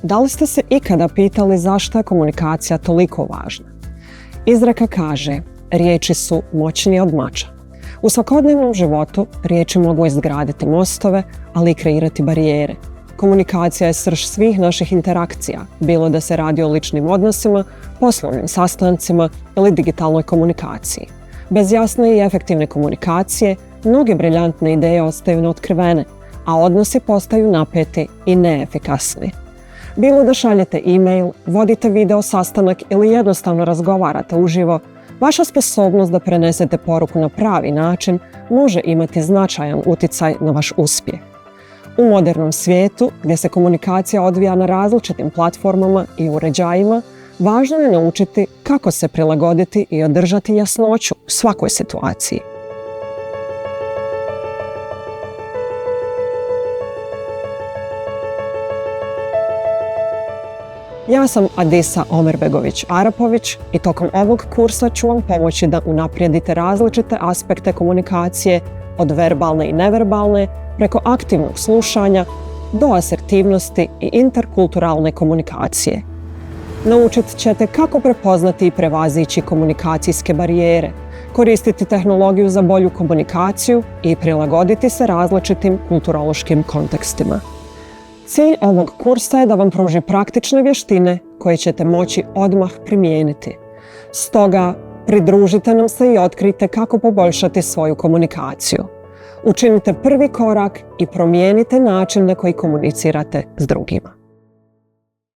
Da li ste se ikada pitali zašto je komunikacija toliko važna? Izreka kaže, riječi su moćnije od mača. U svakodnevnom životu riječi mogu izgraditi mostove, ali i kreirati barijere. Komunikacija je srž svih naših interakcija, bilo da se radi o ličnim odnosima, poslovnim sastancima ili digitalnoj komunikaciji. Bez jasne i efektivne komunikacije, mnoge briljantne ideje ostaju neotkrivene, a odnosi postaju napeti i neefikasni. Bilo da šaljete e-mail, vodite video sastanak ili jednostavno razgovarate uživo, vaša sposobnost da prenesete poruku na pravi način može imati značajan utjecaj na vaš uspjeh. U modernom svijetu, gdje se komunikacija odvija na različitim platformama i uređajima, važno je naučiti kako se prilagoditi i održati jasnoću u svakoj situaciji. Ja sam Adisa Omerbegović-Arapović i tokom ovog kursa ću vam pomoći da unaprijedite različite aspekte komunikacije, od verbalne i neverbalne, preko aktivnog slušanja, do asertivnosti i interkulturalne komunikacije. Naučit ćete kako prepoznati i prevazići komunikacijske barijere, koristiti tehnologiju za bolju komunikaciju i prilagoditi se različitim kulturološkim kontekstima. Cilj ovog kursa je da vam pruži praktične vještine koje ćete moći odmah primijeniti. Stoga, pridružite nam se i otkrijte kako poboljšati svoju komunikaciju. Učinite prvi korak i promijenite način na koji komunicirate s drugima.